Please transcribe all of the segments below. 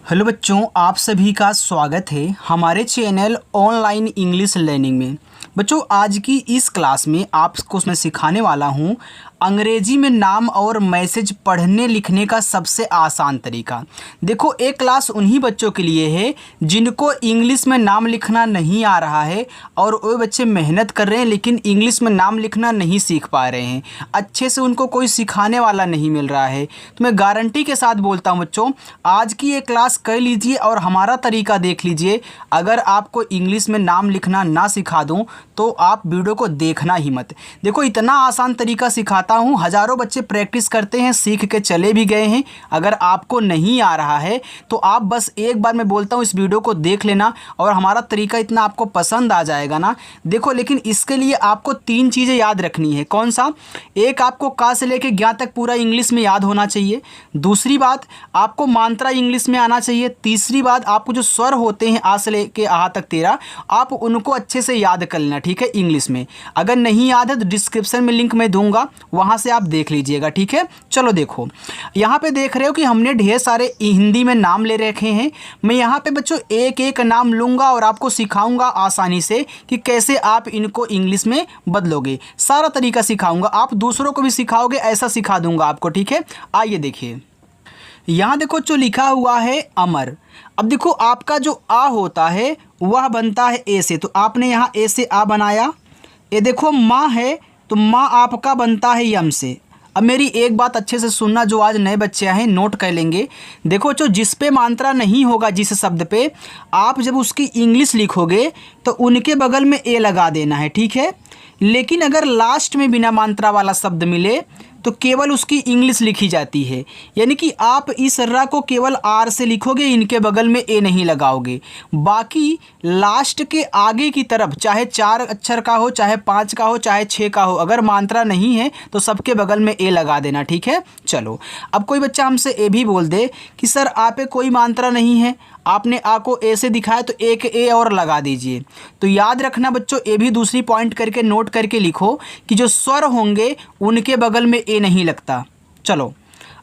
Hello बच्चों, आप सभी का स्वागत है हमारे चैनल ऑनलाइन इंग्लिश लर्निंग में। बच्चों, आज की इस क्लास में आपको मैं सिखाने वाला हूँ अंग्रेजी में नाम और मैसेज पढ़ने लिखने का सबसे आसान तरीका। देखो, एक क्लास उन्हीं बच्चों के लिए है जिनको इंग्लिश में नाम लिखना नहीं आ रहा है और वो बच्चे मेहनत कर रहे हैं लेकिन इंग्लिश में नाम लिखना नहीं सीख पा रहे हैं, अच्छे से उनको कोई सिखाने वाला नहीं मिल रहा है। तो मैं गारंटी के साथ बोलता हूँ बच्चों, आज की ये क्लास कर लीजिए और हमारा तरीका देख लीजिए। अगर आपको इंग्लिश में नाम लिखना ना सिखा दूँ तो आप वीडियो को देखना ही मत। देखो, इतना आसान तरीका सिखाता हूँ, हज़ारों बच्चे प्रैक्टिस करते हैं, सीख के चले भी गए हैं। अगर आपको नहीं आ रहा है तो आप बस एक बार मैं बोलता हूँ इस वीडियो को देख लेना और हमारा तरीका इतना आपको पसंद आ जाएगा ना। देखो, लेकिन इसके लिए आपको 3 चीज़ें याद रखनी है। कौन सा? एक, आपको का से लेके ज्ञा तक पूरा इंग्लिश में याद होना चाहिए। दूसरी बात, आपको मात्रा इंग्लिश में आना चाहिए। तीसरी बात, आपको जो स्वर होते हैं आ से लेके आ तक 13, आप उनको अच्छे से याद कर लेना, ठीक है, इंग्लिश में। अगर नहीं याद है तो डिस्क्रिप्शन में लिंक मैं दूंगा, वहां से आप देख लीजिएगा, ठीक है। चलो देखो, यहाँ पे देख रहे हो कि हमने ढेर सारे हिंदी में नाम ले रखे हैं। मैं यहाँ पे बच्चों एक एक नाम लूँगा और आपको सिखाऊंगा आसानी से कि कैसे आप इनको इंग्लिश में बदलोगे। सारा तरीका सिखाऊंगा, आप दूसरों को भी सिखाओगे, ऐसा सिखा दूंगा आपको, ठीक है। आइए देखिए, यहाँ देखो जो लिखा हुआ है अमर। अब देखो, आपका जो आ होता है वह बनता है ए से, तो आपने यहाँ ए से आ बनाया। ये देखो माँ है तो माँ आपका बनता है यम से। अब मेरी एक बात अच्छे से सुनना, जो आज नए बच्चे हैं नोट कर लेंगे। देखो, जो जिस पे मात्रा नहीं होगा, जिस शब्द पे, आप जब उसकी इंग्लिश लिखोगे तो उनके बगल में ए लगा देना है, ठीक है। लेकिन अगर लास्ट में बिना मात्रा वाला शब्द मिले तो केवल उसकी इंग्लिश लिखी जाती है। यानी कि आप इस र को केवल आर से लिखोगे, इनके बगल में ए नहीं लगाओगे। बाकी लास्ट के आगे की तरफ, चाहे 4 अक्षर का हो, चाहे 5 का हो, चाहे 6 का हो, अगर मात्रा नहीं है तो सबके बगल में ए लगा देना, ठीक है। चलो, अब कोई बच्चा हमसे ए भी बोल दे कि सर आ पे कोई मात्रा नहीं है, आपने आ को ए से दिखाया तो एक ए और लगा दीजिए। तो याद रखना बच्चों, ए भी दूसरी पॉइंट करके नोट करके लिखो कि जो स्वर होंगे उनके बगल में ए नहीं लगता। चलो,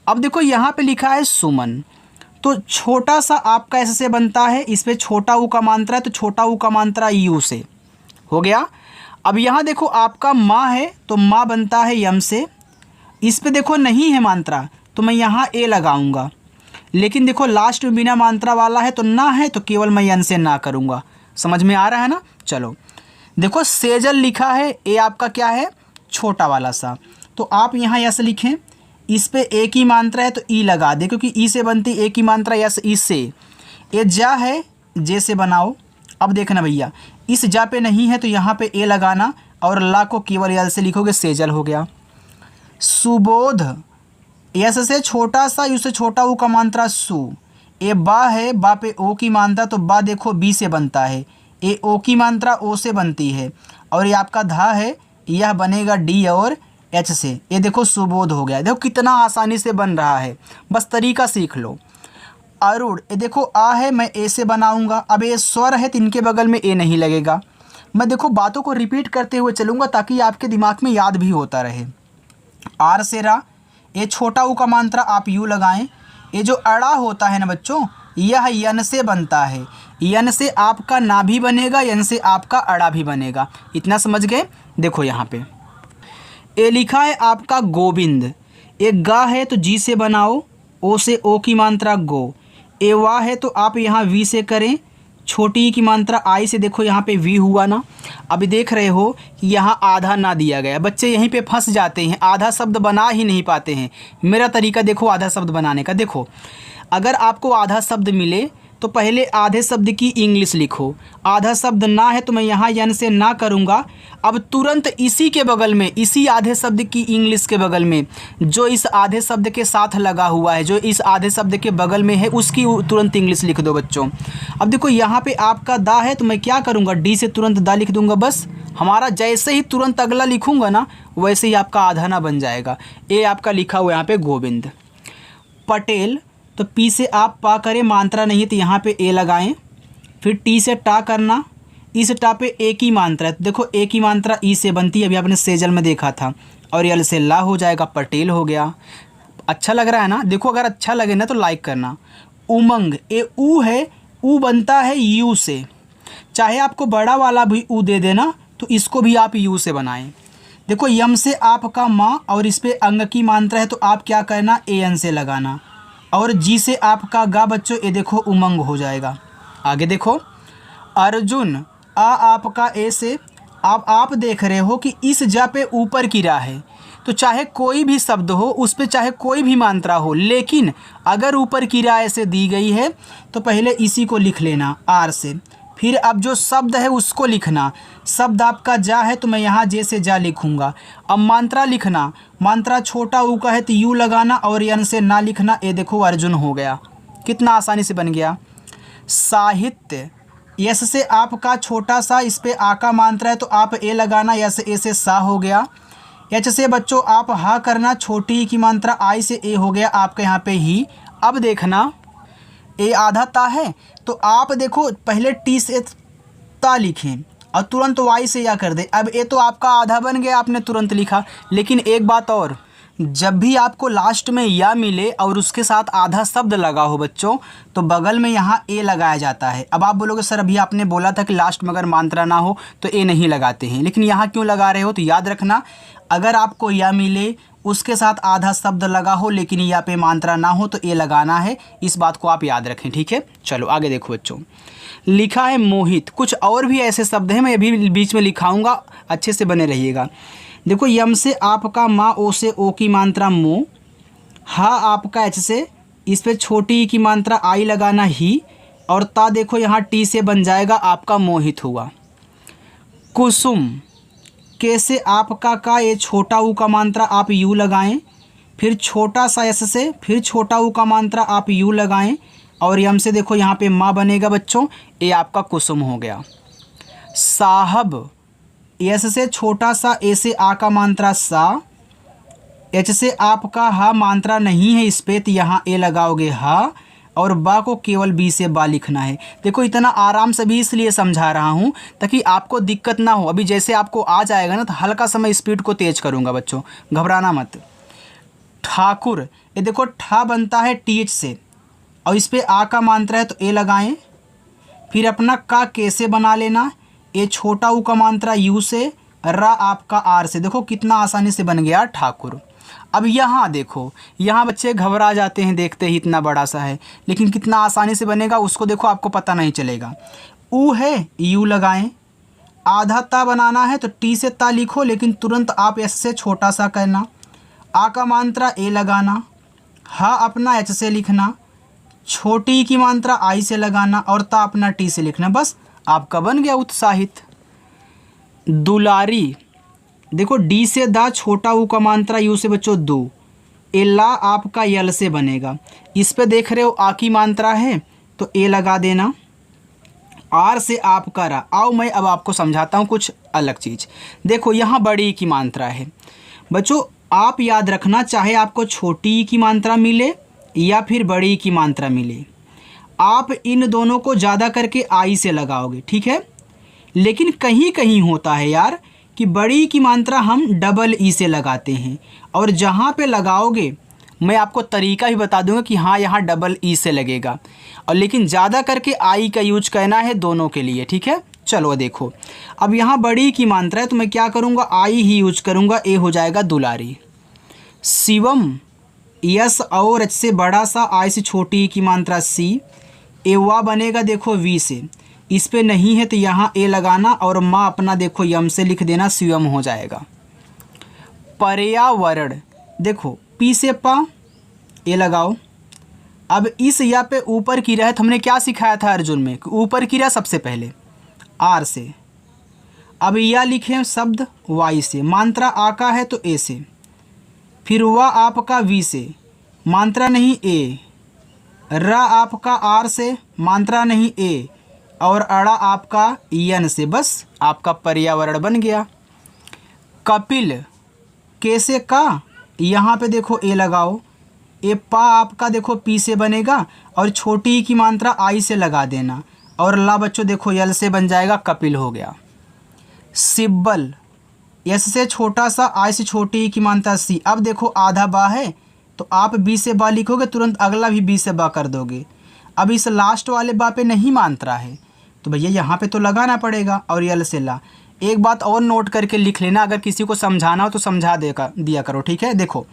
अब देखो यहाँ पे लिखा है सुमन, तो छोटा सा आपका ऐसे से बनता है, इस पे छोटा ऊ का मात्रा है तो छोटा ऊ का मात्रा यू से हो गया। अब यहाँ देखो आपका माँ है तो माँ बनता है यम से। इस पे देखो नहीं है मात्रा तो मैं यहाँ ए लगाऊंगा, लेकिन देखो लास्ट में बिना मात्रा वाला है तो ना है तो केवल मैं यन से ना करूँगा। समझ में आ रहा है ना। चलो देखो, सेजल लिखा है, ए आपका क्या है, छोटा वाला सा, तो आप यहाँ यस लिखें। इस पे ए की मात्रा है तो ई लगा दे, क्योंकि ई से बनती ए की मात्रा यस, ई से। ए जा है, जे से बनाओ। अब देखना भैया, इस जा पे नहीं है तो यहाँ पे ए लगाना और ला को केवल यल से लिखोगे, सेजल हो गया। सुबोध, यस से छोटा सा, यू से छोटा ऊ का मात्रा सु। ए बा है, बा पे ओ की मात्रा तो बा देखो बी से बनता है, ए ओ की मात्रा ओ से बनती है। और ये आपका धा है, यह बनेगा डी और एच से। ये देखो सुबोध हो गया। देखो कितना आसानी से बन रहा है, बस तरीका सीख लो। अरुण, ये देखो आ है, मैं ए से बनाऊंगा। अब ये स्वर है तो इनके बगल में ए नहीं लगेगा। मैं देखो बातों को रिपीट करते हुए चलूँगा ताकि आपके दिमाग में याद भी होता रहे। आर से रा, ये छोटा ऊ का मात्रा आप यू लगाएं। ये जो अड़ा होता है ना बच्चों, यह यन से बनता है। यन से आपका ना भी बनेगा, यन से आपका अड़ा भी बनेगा। इतना समझ गए। देखो यहाँ पे ए लिखा है आपका गोविंद। एक गा है तो जी से बनाओ, ओ से ओ की मात्रा गो। ए वा है तो आप यहाँ वी से करें, छोटी की मात्रा आई से, देखो यहाँ पे वी हुआ ना। अभी देख रहे हो कि यहाँ आधा ना दिया गया, बच्चे यहीं पे फंस जाते हैं, आधा शब्द बना ही नहीं पाते हैं। मेरा तरीका देखो आधा शब्द बनाने का। देखो, अगर आपको आधा शब्द मिले तो पहले आधे शब्द की इंग्लिश लिखो। आधा शब्द ना है तो मैं यहाँ यन से ना करूँगा। अब तुरंत इसी के बगल में, इसी आधे शब्द की इंग्लिश के बगल में जो इस आधे शब्द के साथ लगा हुआ है, जो इस आधे शब्द के बगल में है, उसकी तुरंत इंग्लिश लिख दो बच्चों। अब देखो यहाँ पे आपका दा है तो मैं क्या करूँगा, डी से तुरंत दा लिख दूँगा। बस हमारा जैसे ही तुरंत अगला लिखूँगा ना, वैसे ही आपका आधा ना बन जाएगा। ए आपका लिखा हुआ यहाँ पे गोविंद। पटेल, तो पी से आप पा करें, मात्रा नहीं है तो यहाँ पे ए लगाएं। फिर टी से टा करना, इस टा पे ए की मात्रा है तो देखो ए की मात्रा ई से बनती है, अभी आपने सेजल में देखा था। और यल से ला हो जाएगा, पटेल हो गया। अच्छा लग रहा है ना। देखो, अगर अच्छा लगे ना तो लाइक करना। उमंग, ए ऊ है, ऊ बनता है यू से। चाहे आपको बड़ा वाला भी ऊ दे देना तो इसको भी आप यू से बनाएं। देखो यम से आपका माँ और इस पे अंग की मात्रा है तो आप क्या करना, ए एन से लगाना। और जी से आपका गा बच्चों, ये देखो उमंग हो जाएगा। आगे देखो अर्जुन, आ आपका ए से। अब आप देख रहे हो कि इस जा पे ऊपर की रा है, तो चाहे कोई भी शब्द हो उस पे चाहे कोई भी मात्रा हो, लेकिन अगर ऊपर की रा ऐसे दी गई है तो पहले इसी को लिख लेना आर से। फिर अब जो शब्द है उसको लिखना। शब्द आपका जा है तो मैं यहाँ जे से जा लिखूँगा। अब मात्रा लिखना, मात्रा छोटा ऊ का है तो यू लगाना और यन से ना लिखना। ये देखो अर्जुन हो गया, कितना आसानी से बन गया। साहित्य, यस से आपका छोटा सा, इस पे आ का मात्रा है तो आप ए लगाना, यस ए से सा हो गया। एच से बच्चों आप हा करना, छोटी ई की मात्रा, आई से ए हो गया आपके यहाँ पे ही। अब देखना ए आधा ता है तो आप देखो पहले टी से ता लिखें और तुरंत वाई से या कर दे। अब ए तो आपका आधा बन गया, आपने तुरंत लिखा। लेकिन एक बात और, जब भी आपको लास्ट में या मिले और उसके साथ आधा शब्द लगा हो बच्चों, तो बगल में यहाँ ए लगाया जाता है। अब आप बोलोगे सर अभी आपने बोला था कि लास्ट में अगर मात्रा ना हो तो ए नहीं लगाते हैं, लेकिन यहाँ क्यों लगा रहे हो, तो याद रखना अगर आपको या मिले उसके साथ आधा शब्द लगा हो लेकिन या पे मात्रा ना हो तो ए लगाना है। इस बात को आप याद रखें, ठीक है। चलो आगे देखो बच्चों, लिखा है मोहित। कुछ और भी ऐसे शब्द हैं, मैं अभी बीच में लिखाऊंगा, अच्छे से बने रहिएगा। देखो यम से आपका माँ, ओ से ओ की मात्रा मो, हा आपका एच से, इस पे छोटी ई की मात्रा आई लगाना ही, और ता देखो यहाँ टी से बन जाएगा आपका मोहित हुआ। कुसुम, के से आपका का, ये छोटा ऊ का मात्रा आप यू लगाएं, फिर छोटा सा एस से, फिर छोटा ऊ का मात्रा आप यू लगाएं, और यम से देखो यहाँ पे माँ बनेगा बच्चों, ये आपका कुसुम हो गया। साहब, एस से छोटा सा, ए से आ का मात्रा सा, एच से आपका हा मात्रा नहीं है इस पे तो यहाँ ए लगाओगे हा, और बा को केवल बी से बा लिखना है। देखो इतना आराम से भी इसलिए समझा रहा हूँ ताकि आपको दिक्कत ना हो। अभी जैसे आपको आ जाएगा ना तो हल्का समय स्पीड को तेज करूँगा बच्चों, घबराना मत। ठाकुर, ये देखो ठा बनता है टी एच से और इस पे आ का मात्रा है तो ए लगाएं, फिर अपना का के से बना लेना, ए छोटा ऊ का मात्रा यू से, रा आपका आर से। देखो कितना आसानी से बन गया ठाकुर। अब यहाँ देखो, यहाँ बच्चे घबरा जाते हैं देखते ही इतना बड़ा सा है, लेकिन कितना आसानी से बनेगा उसको देखो, आपको पता नहीं चलेगा। ऊ है यू लगाएं, आधा ता बनाना है तो टी से ता लिखो, लेकिन तुरंत आप एस से छोटा सा करना, आ का मात्रा ए लगाना, हा अपना एच से लिखना, छोटी की मात्रा आई से लगाना, और ता अपना टी से लिखना। बस आपका बन गया उत्साहित। दुलारी, देखो डी से दा, छोटा ऊ का मात्रा यू से बच्चों दो, ए ला आपका यल से बनेगा। इस पे देख रहे हो आ की मात्रा है तो ए लगा देना, आर से आपका रा। आओ मैं अब आपको समझाता हूँ कुछ अलग चीज़। देखो यहाँ बड़ी की मात्रा है बच्चों, आप याद रखना चाहे आपको छोटी की मात्रा मिले या फिर बड़ी की मात्रा मिले, आप इन दोनों को ज़्यादा करके आई से लगाओगे, ठीक है। लेकिन कहीं कहीं होता है यार कि बड़ी की मात्रा हम डबल ई से लगाते हैं, और जहाँ पे लगाओगे मैं आपको तरीका भी बता दूंगा कि हाँ यहाँ डबल ई से लगेगा, और लेकिन ज़्यादा करके आई का यूज करना है दोनों के लिए, ठीक है। चलो देखो अब यहाँ बड़ी की मात्रा है तो मैं क्या करूँगा, आई ही यूज करूँगा, ए हो जाएगा दुलारी। शिवम, यस और एच से बड़ा सा, आई से छोटी ई की मात्रा सी, एवा बनेगा देखो वी से, इस पे नहीं है तो यहाँ ए लगाना, और माँ अपना देखो यम से लिख देना, शिवम हो जाएगा। पर्यावरण, देखो पी से पा, ए लगाओ। अब इस या पे ऊपर की रहत हमने क्या सिखाया था अर्जुन में, ऊपर की रह सबसे पहले आर से। अब या लिखें शब्द वाई से, मात्रा आ का है तो ए से, फिर वह आपका वी से, मात्रा नहीं ए, रा आपका आर से, मात्रा नहीं ए, और अड़ा आपका यन से। बस आपका पर्यावरण बन गया। कपिल, कैसे का, यहाँ पे देखो ए लगाओ, ए पा आपका देखो पी से बनेगा, और छोटी की मात्रा आई से लगा देना, और ला बच्चों देखो यल से बन जाएगा, कपिल हो गया। सिब्बल, एस से छोटा सा, आई से छोटी की मात्रा सी। अब देखो आधा बा है तो आप बी से बा लिखोगे, तुरंत अगला भी बी से बा कर दोगे। अब इस लास्ट वाले बा पे नहीं मात्रा है तो भैया यहाँ पे तो लगाना पड़ेगा, और यल से ला। एक बात और नोट करके लिख लेना, अगर किसी को समझाना हो तो समझा दिया करो, ठीक है। देखो,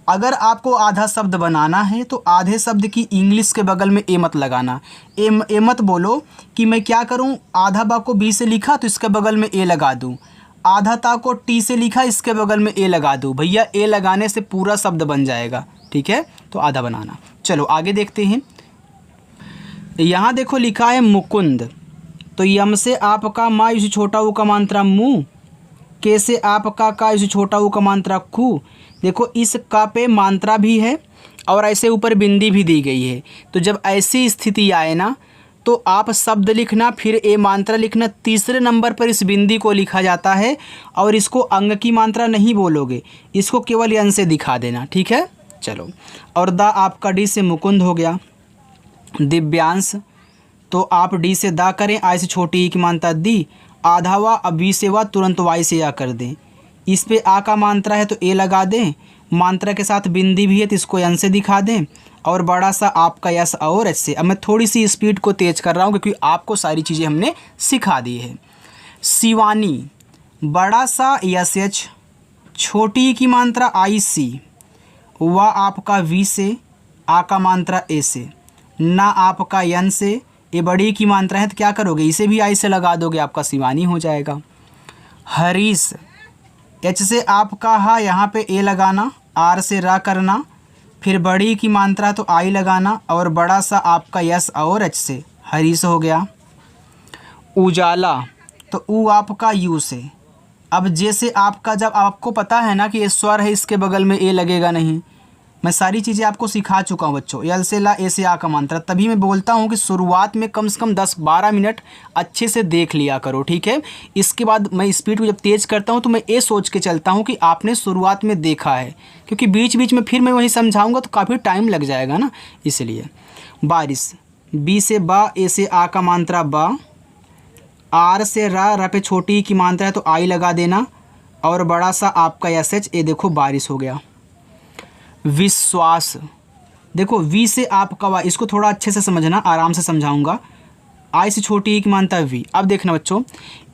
अगर आपको आधा शब्द बनाना है तो आधे शब्द की इंग्लिश के बगल में ए मत लगाना। ए मत बोलो कि मैं क्या करूं, आधा बा को बी से लिखा तो इसके बगल में ए लगा दूं, आधा ता को टी से लिखा इसके बगल में ए लगा दूं। भैया ए लगाने से पूरा शब्द बन जाएगा, ठीक है। तो आधा बनाना। चलो आगे देखते हैं। यहाँ देखो लिखा है मुकुंद, तो यम से आपका मा इस छोटा ऊ का मात्रा मुँह, के से आपका का इस छोटा ऊ का मात्रा खू। देखो इस का पे मात्रा भी है और ऐसे ऊपर बिंदी भी दी गई है। तो जब ऐसी स्थिति आए ना तो आप शब्द लिखना, फिर ए मात्रा लिखना, तीसरे नंबर पर इस बिंदी को लिखा जाता है और इसको अंग की मात्रा नहीं बोलोगे, इसको केवल यन से दिखा देना, ठीक है। चलो, और दा आपका डी से मुकुंद हो गया। दिव्यांश, तो आप डी से दा करें, आई से छोटी ई की मात्रा दी, आधा वा अब बी से वा तुरंत वाई से या कर दें। इस पे आ का मात्रा है तो ए लगा दें, मात्रा के साथ बिंदी भी है तो इसको यन से दिखा दें, और बड़ा सा आपका यस और एच से। अब मैं थोड़ी सी स्पीड को तेज़ कर रहा हूँ क्योंकि आपको सारी चीज़ें हमने सिखा दी है। शिवानी, बड़ा सा यस एच, छोटी की मात्रा आई सी, व आपका वी से, आ का मात्रा ए से, ना आपका यन से, ये बड़ी की मात्रा है तो क्या करोगे, इसे भी आई से लगा दोगे, आपका शिवानी हो जाएगा। हरीश, एच से आपका हा, यहाँ पे ए लगाना, आर से रा करना, फिर बड़ी की मात्रा तो आई लगाना, और बड़ा सा आपका यस और एच से, हरीश हो गया। उजाला, तो ऊ आपका यू से। अब जैसे आपका, जब आपको पता है ना कि ये स्वर है, इसके बगल में ए लगेगा नहीं, मैं सारी चीज़ें आपको सिखा चुका हूँ बच्चों। यल से ला, ए से आ का मात्रा, तभी मैं बोलता हूँ कि शुरुआत में कम से कम 10-12 मिनट अच्छे से देख लिया करो, ठीक है। इसके बाद मैं स्पीड को जब तेज़ करता हूँ तो मैं ये सोच के चलता हूँ कि आपने शुरुआत में देखा है, क्योंकि बीच बीच में फिर मैं वही समझाऊँगा तो काफ़ी टाइम लग जाएगा ना, इसलिए। बारिश, बी से बा, ए से आ का मात्रा बा, आर से रा पे छोटी की मात्रा है तो आई लगा देना, और बड़ा सा आपका एस एच, ए देखो बारिश हो गया। विश्वास, देखो वी से आपका वा, इसको थोड़ा अच्छे से समझना, आराम से समझाऊंगा। आई से छोटी एक मानता है वी। अब देखना बच्चों,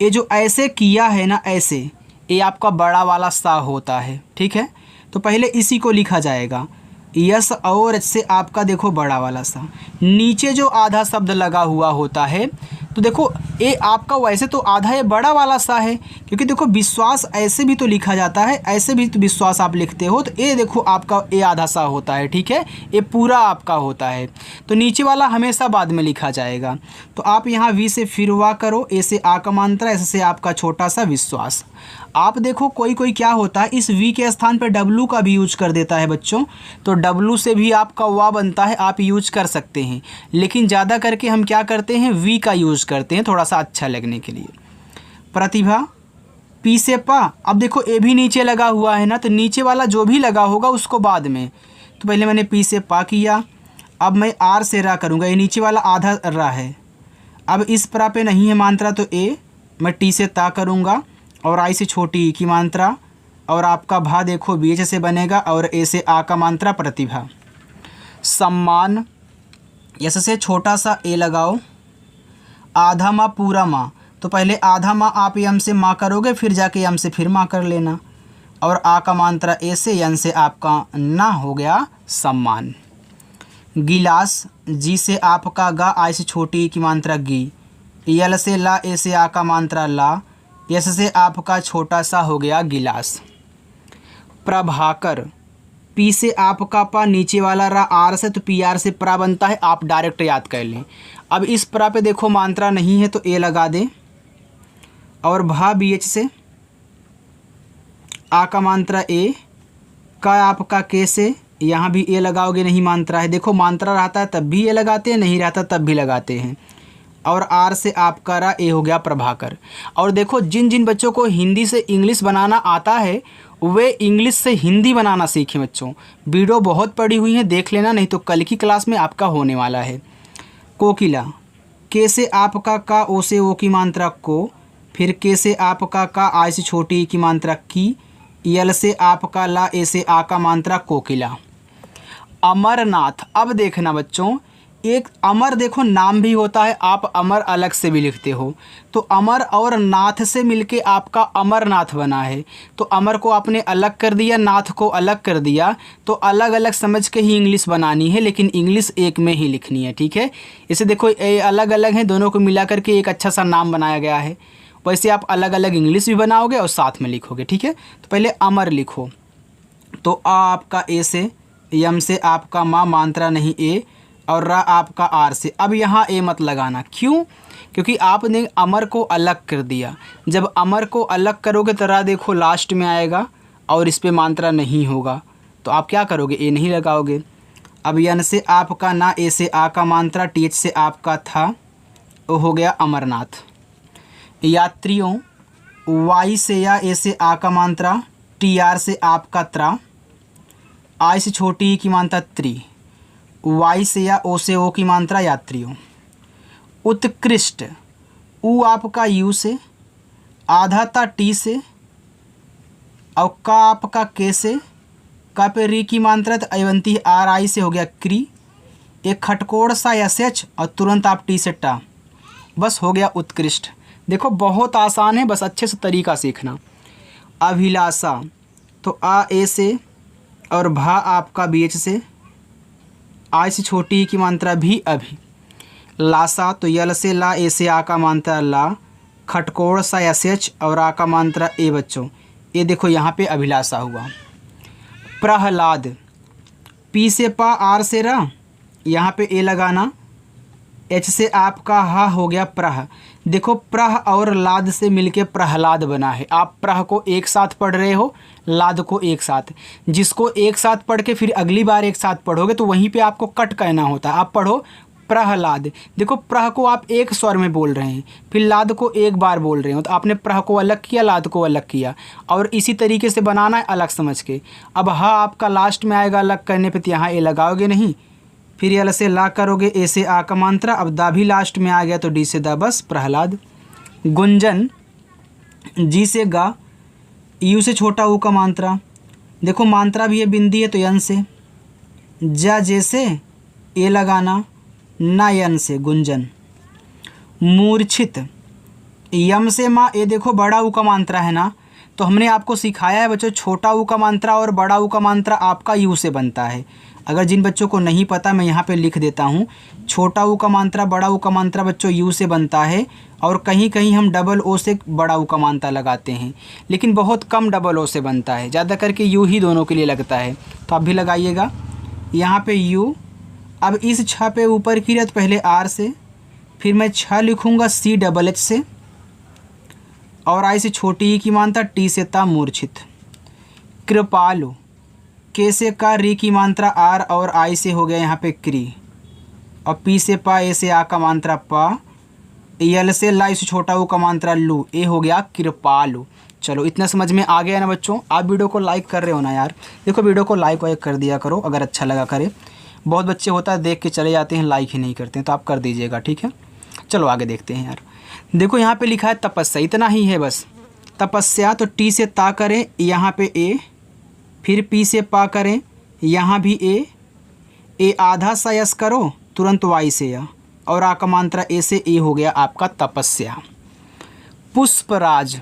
ये जो ऐसे किया है ना, ऐसे, ये आपका बड़ा वाला सा होता है, ठीक है। तो पहले इसी को लिखा जाएगा, यस और एच से आपका देखो बड़ा वाला सा, नीचे जो आधा शब्द लगा हुआ होता है तो देखो ये आपका वैसे तो आधा ये बड़ा वाला सा है, क्योंकि देखो विश्वास ऐसे भी तो लिखा जाता है, ऐसे भी तो विश्वास आप लिखते हो, तो ये देखो आपका ये आधा सा होता है, ठीक है, ये पूरा आपका होता है, तो नीचे वाला हमेशा बाद में लिखा जाएगा। तो आप यहाँ वी से फिर वा करो, ए से आ का मात्रा, ऐसे से आपका छोटा सा विश्वास। आप देखो कोई कोई क्या होता है, इस वी के स्थान पर डब्लू का भी यूज कर देता है बच्चों, तो डब्लू से भी आपका वा बनता है, आप यूज कर सकते हैं, लेकिन ज़्यादा करके हम क्या करते हैं, वी का यूज करते हैं, थोड़ा सा अच्छा लगने के लिए। प्रतिभा, पी से पा, अब देखो ए भी नीचे लगा हुआ है ना, तो नीचे वाला जो भी लगा होगा उसको बाद में, तो पहले मैंने पी से पा किया, अब मैं आर से रा करूँगा, ये नीचे वाला आधा रा है, अब इस प्रा पे नहीं है मात्रा तो ए, मैं टी से ता करूँगा, और आई से छोटी ई की मात्रा, और आपका भा देखो बीच से बनेगा, और ए से आ का मात्रा प्रतिभा। सम्मान, यस से छोटा सा ए लगाओ, आधा माँ पूरा माँ, तो पहले आधा माँ आप यम से माँ करोगे, फिर जाके यम से फिर माँ कर लेना, और आ का मात्रा ए से, यन से आपका ना हो गया सम्मान। गिलास, जी से आपका गा, आई से छोटी की मात्रा गी, यल से ला, ए से आ का मात्रा ला, यस से आपका छोटा सा हो गया गिलास। प्रभाकर, पी से आपका पा, नीचे वाला रा, आर से, तो पी आर से प्रा बनता है, आप डायरेक्ट याद कर लें। अब इस प्रा पे देखो मात्रा नहीं है तो ए लगा दें, और भा बी एच से, आ का मात्रा ए, का आपका के से, यहाँ भी ए लगाओगे, नहीं मात्रा है, देखो मात्रा रहता है तब भी ए लगाते हैं, नहीं रहता तब भी लगाते हैं, और आर से आपका रा, ए हो गया प्रभाकर। और देखो जिन जिन बच्चों को हिंदी से इंग्लिश बनाना आता है वे इंग्लिश से हिंदी बनाना सीखें बच्चों। वीडियो बहुत पड़ी हुई है, देख लेना, नहीं तो कल की क्लास में आपका होने वाला है। कोकिला, के से आपका का, ओ से ओ की मात्रा को, फिर के से आपका का, आई से छोटी की मात्रा की, यल से आपका ला, ए से आ का मात्रा कोकिला। अमरनाथ, अब देखना बच्चों, एक अमर देखो नाम भी होता है, आप अमर अलग से भी लिखते हो, तो अमर और नाथ से मिलके आपका अमरनाथ बना है। तो अमर को आपने अलग कर दिया, नाथ को अलग कर दिया, तो अलग अलग समझ के ही इंग्लिश बनानी है, लेकिन इंग्लिश एक में ही लिखनी है, ठीक है। इसे देखो ये अलग अलग हैं, दोनों को मिला करके एक अच्छा सा नाम बनाया गया है। वैसे आप अलग अलग इंग्लिश भी बनाओगे और साथ में लिखोगे, ठीक है। तो पहले अमर लिखो, तो आ आपका ए से, यम से आपका माँ मात्रा नहीं ए, और रा आपका आर से। अब यहाँ ए मत लगाना, क्यों? क्योंकि आपने अमर को अलग कर दिया। जब अमर को अलग करोगे तो रा देखो लास्ट में आएगा और इस पे मात्रा नहीं होगा, तो आप क्या करोगे? ए नहीं लगाओगे। अब यन से आपका ना, ए से आ का मात्रा, टी एच से आपका था, वो हो गया अमरनाथ। यात्रियों, वाई से या, ए से आ का मात्रा, टी आर से आपका त्रा, आई से छोटी ई की मात्रा त्रि, वाई से या, ओ से ओ की मात्रा यात्रियों। उत्कृष्ट, ऊ आपका यू से, आधा था टी से, और का आपका के से, का पे री की मात्रा तो अवंती आर आई से हो गया क्री, एक खटकोड़ सा एस एच और तुरंत आप टी से टा, बस हो गया उत्कृष्ट। देखो बहुत आसान है, बस अच्छे से तरीका सीखना। अभिलाषा, तो आ ए से और भा आपका बी एच से, आई से छोटी ई की मात्रा भी अभी। लासा, तो यल से ला, ए से आ का मात्रा ला, खटकोड़ सा एस एच और आ का मात्रा ए बच्चों। ये देखो यहाँ पे अभिलाषा हुआ। प्रहलाद, पी से पा, आर से रा, यहाँ पे ए लगाना, एच से आपका हा हो गया प्रह। देखो प्रह और लाद से मिलके प्रहलाद बना है। आप प्रह को एक साथ पढ़ रहे हो, लाद को एक साथ। जिसको एक साथ पढ़ के फिर अगली बार एक साथ पढ़ोगे तो वहीं पे आपको कट कहना होता है। आप पढ़ो प्रहलाद। देखो प्रह को आप एक स्वर में बोल रहे हैं, फिर लाद को एक बार बोल रहे हो, तो आपने प्रह को अलग किया, लाद को अलग किया, और इसी तरीके से बनाना है अलग समझ के। अब हा आपका लास्ट में आएगा अलग करने पे, तो यहाँ ए लगाओगे नहीं, फिर यल से ला करोगे, ए से आ का मात्रा, अब दा भी लास्ट में आ गया तो डी से दा, बस प्रहलाद। गुंजन, जी से गा, यू से छोटा ऊ का मात्रा, देखो मात्रा भी है बिंदी है तो यन से, जा जैसे ए लगाना, ना यन से गुंजन। मूर्छित, यम से माँ, ए देखो बड़ा ऊ का मात्रा है ना, तो हमने आपको सिखाया है बच्चों छोटा ऊ का मात्रा और बड़ा ऊ का मात्रा आपका यू से बनता है। अगर जिन बच्चों को नहीं पता मैं यहाँ पे लिख देता हूँ, छोटा ऊ का मात्रा बड़ा ऊ का मात्रा बच्चों यू से बनता है, और कहीं कहीं हम डबल ओ से बड़ा ऊ का मात्रा लगाते हैं, लेकिन बहुत कम डबल ओ से बनता है, ज़्यादा करके यू ही दोनों के लिए लगता है। तो आप भी लगाइएगा यहाँ पे यू। अब इस छ पे ऊपर की रत पहले आर से, फिर मैं छ लिखूँगा सी डबल एच से, और आई से छोटी ई की मात्रा, टी से ता मूर्छित। कृपालु, के से का, री की मात्रा आर, और आई से हो गया यहाँ पे क्री, और पी से पा, ए से आ का मात्रा पा, यल से ला, इस छोटा ऊ का मात्रा लू, ए हो गया कृपालु। चलो इतना समझ में आ गया ना बच्चों। आप वीडियो को लाइक कर रहे हो ना यार? देखो वीडियो को लाइक वाइक कर दिया करो अगर अच्छा लगा करे। बहुत बच्चे होता है देख के चले जाते हैं, लाइक ही नहीं करते हैं, तो आप कर दीजिएगा, ठीक है। चलो आगे देखते हैं यार। देखो यहाँ पे लिखा है तपस्या, इतना ही है बस। तपस्या, तो टी से ता करें, यहाँ पे ए, फिर पी से पा करें, यहाँ भी ए आधा सा यस करो, तुरंत वाई से या, और आ का मात्रा ए से, ए हो गया आपका तपस्या। पुष्पराज,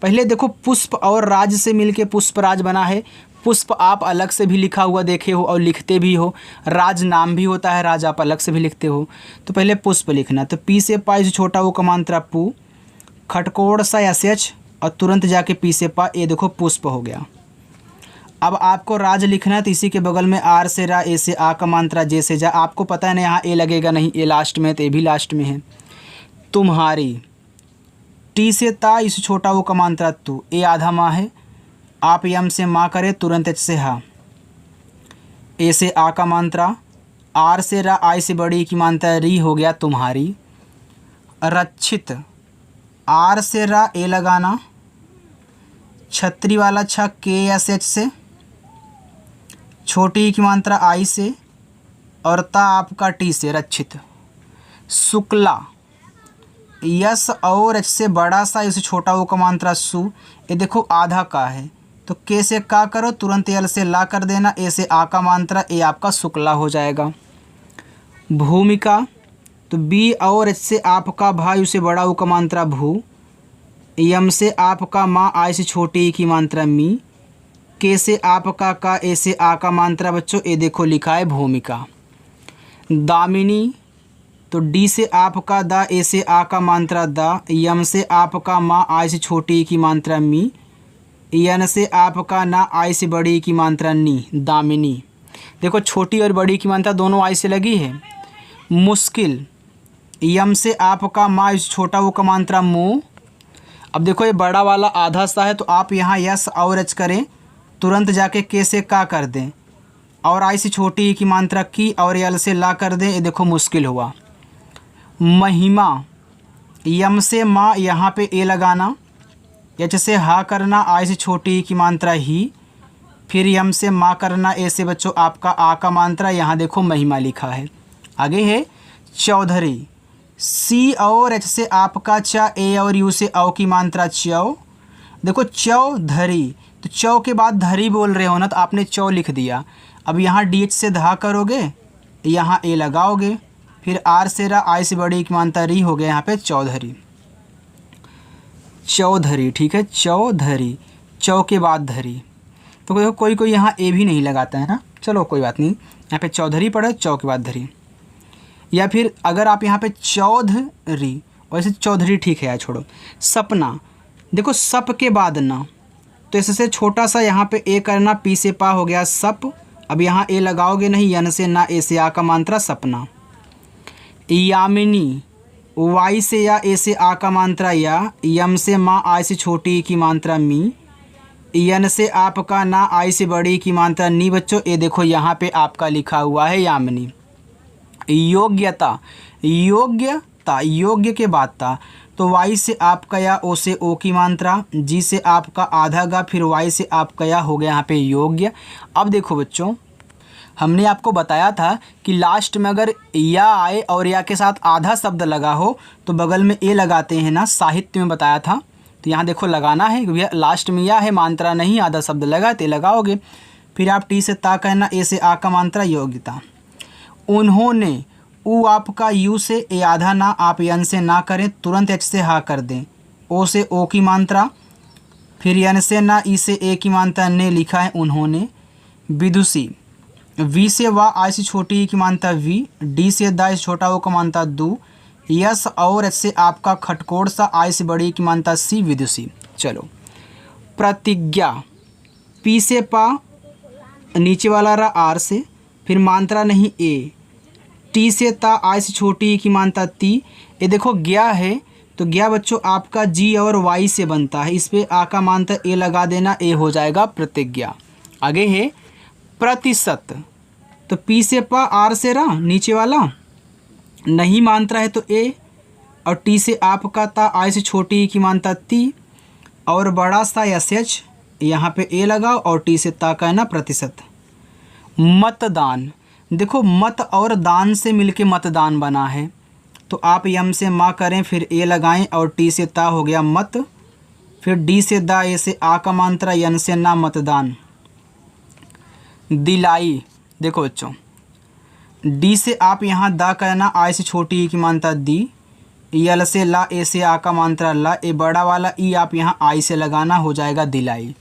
पहले देखो पुष्प और राज से मिलके पुष्पराज बना है। पुष्प आप अलग से भी लिखा हुआ देखे हो और लिखते भी हो, राज नाम भी होता है, राज आप अलग से भी लिखते हो। तो पहले पुष्प लिखना, तो पी से पा, छोटा वो का मात्रा पू, खटकोड़ सा एस एच, और तुरंत जाके पी से पा, ए देखो पुष्प हो गया। अब आपको राज लिखना है, तो इसी के बगल में आर से रा, ए से आ का मात्रा, जे से जा। आपको पता है ना यहाँ ए लगेगा नहीं, ए लास्ट में है तो ए भी लास्ट में है। तुम्हारी, टी से ता, इस छोटा वो का मात्रा तू, ए आधा माँ है, आप यम से माँ करे, तुरंत एच से हा, ए से आ का मात्रा, आर से रा, आई से बड़ी की मात्रा री, हो गया तुम्हारी। रक्षित, आर से रा, ए लगाना, छतरी वाला छ, के एस एच से, छोटी की मात्रा आई से, और ता आपका टी से, रक्षित। शुक्ला, यस और एच से बड़ा सा, इसे छोटा वो का मात्रा सु, ये देखो आधा का है, तो के से का करो, तुरंत यल से ला कर देना, ए से आ का मात्रा, ए आपका शुक्ला हो जाएगा। भूमिका, तो बी और एच से आपका भा यू से बड़ा ऊ का मात्रा भू, यम से आपका माँ आई से छोटी ई की मात्रा मी, के से आपका का ए से आ का मात्रा बच्चों ए देखो लिखा है भूमिका। दामिनी, तो डी से आपका दा ए से आ का मात्रा दा, यम से आपका माँ आई से छोटी ई की मात्रा मी, यन से आपका ना आई से बड़ी की मात्रा नी, दामिनी। देखो छोटी और बड़ी की मात्रा दोनों आई से लगी है। मुश्किल, यम से आपका माँ इस छोटा वो का मात्रा मु। अब देखो ये बड़ा वाला आधा सा है तो आप यहाँ यस और एच करें, तुरंत जाके के से का कर दें और आई से छोटी ई की मात्रा की और यल से ला कर दें, ये देखो मुश्किल हुआ। महिमा, यम से माँ यहाँ पे ए लगाना, एच से हा करना, आई से छोटी ई की मात्रा ही, फिर यम से माँ करना, ए से बच्चों आपका आ का मात्रा, यहाँ देखो महिमा लिखा है। आगे है चौधरी, सी और एच से आपका चा, ए और यू से औ की मात्रा चौ। देखो चौधरी, तो चौ के बाद धरी बोल रहे हो ना तो आपने चौ लिख दिया। अब यहाँ डी एच से धा करोगे, यहाँ ए लगाओगे, फिर आर से रा, आई से बड़ी की मात्रा री हो गया यहाँ पे चौधरी। चौधरी, ठीक है, चौधरी, चौ के बाद धरी। तो देखो कोई कोई यहाँ ए भी नहीं लगाता है ना, चलो कोई बात नहीं, यहाँ पे चौधरी पड़ा, चौ के बाद धरी। या फिर अगर आप यहाँ पे चौधरी, वैसे चौधरी ठीक है यार, छोड़ो। सपना, देखो सप के बाद ना, तो इससे छोटा सा यहाँ पे ए करना, पी से पा हो गया सप। अब यहाँ ए लगाओगे नहीं, यन से ना, ए से आ का मात्रा सपना। यामिनी, वाई से या, ए से आ का मात्रा या, यम से माँ आई से छोटी की मात्रा मी, यन से आपका ना, आई से बड़ी की मात्रा नी। बच्चों ये देखो यहाँ पे आपका लिखा हुआ है यामिनी। योग्यता, योग्यता, योग्य के बाद था, तो वाई से आपका या, ओ से ओ की मात्रा, जी से आपका आधा गा, फिर वाई से आपका या, हो गया यहाँ पे योग्य। अब देखो बच्चों, हमने आपको बताया था कि लास्ट में अगर या आए और या के साथ आधा शब्द लगा हो तो बगल में ए लगाते हैं ना, साहित्य में बताया था। तो यहाँ देखो लगाना है, क्योंकि लास्ट में या है, मात्रा नहीं, आधा शब्द लगा ते लगाओगे। फिर आप टी से ता कहना, ए से आ का मात्रा योग्यता। उन्होंने, ऊ आपका यू से ए आधा ना, आप यन से ना करें, तुरंत एच से हा कर दें, ओ से ओ की मात्रा, फिर यन से ना, ई से ए की मात्रा ने लिखा है उन्होंने। विदुषी, वी से वाह, आई से छोटी ई की मात्रा वी, डी से दा से छोटा ओ का मात्रा दू, यस और एच से आपका खटकोड़ सा, आई से बड़ी की मात्रा सी, विदुषी। चलो प्रतिज्ञा, पी से पा, नीचे वाला रहा आर से, फिर मात्रा नहीं ए, टी से ता, आई से छोटी की मात्रा ती। ये देखो गया है, तो गया बच्चों आपका जी और वाई से बनता है, इस पे आ का मात्रा ए लगा देना, ए हो जाएगा प्रतिज्ञा। आगे है प्रतिशत, तो पी से पा, आर से रा, नीचे वाला नहीं मात्रा है तो ए, और टी से आपका ता, आई से छोटी की मात्रा ती, और बड़ा सा एस एच, यहाँ पे ए लगाओ और टी से ता का है ना प्रतिशत। मतदान, देखो मत और दान से मिलके मतदान बना है, तो आप यम से माँ करें, फिर ए लगाएं और टी से ता हो गया मत, फिर डी से दा, ए से आ का मात्रा, यन से ना, मतदान। दिलाई, देखो बच्चों डी से आप यहाँ दा कहना, आई से छोटी ई की मात्रा दी, यल से ला, ए से आ का मात्रा ला, ए बड़ा वाला ई आप यहाँ आई से लगाना, हो जाएगा दिलाई।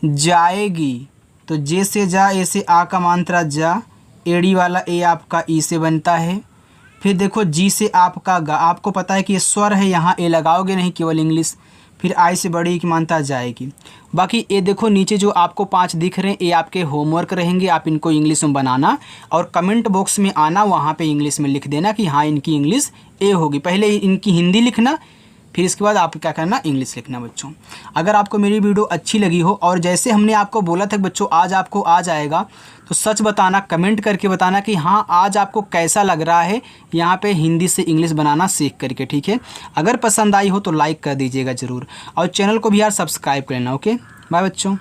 जाएगी, तो जे से जा, ए से आ का मात्रा जा, एड़ी वाला ए आपका ई से बनता है। फिर देखो जी से आपका गा, आपको पता है कि ये स्वर है, यहाँ ए लगाओगे नहीं, केवल इंग्लिश, फिर आई से बड़ी की मात्रा जाएगी। बाकी ये देखो नीचे जो आपको 5 दिख रहे हैं, ये आपके होमवर्क रहेंगे, आप इनको इंग्लिश में बनाना और कमेंट बॉक्स में आना, वहाँ पे इंग्लिश में लिख देना कि हाँ इनकी इंग्लिश ए होगी। पहले इनकी हिंदी लिखना, फिर इसके बाद आप क्या करना, इंग्लिश लिखना। बच्चों अगर आपको मेरी वीडियो अच्छी लगी हो और जैसे हमने आपको बोला था बच्चों आज आपको आ जाएगा, तो सच बताना, कमेंट करके बताना कि हाँ आज आपको कैसा लग रहा है यहाँ पे हिंदी से इंग्लिश बनाना सीख करके, ठीक है। अगर पसंद आई हो तो लाइक कर दीजिएगा ज़रूर, और चैनल को भी यार सब्सक्राइब कर लेना। ओके बाय बच्चों।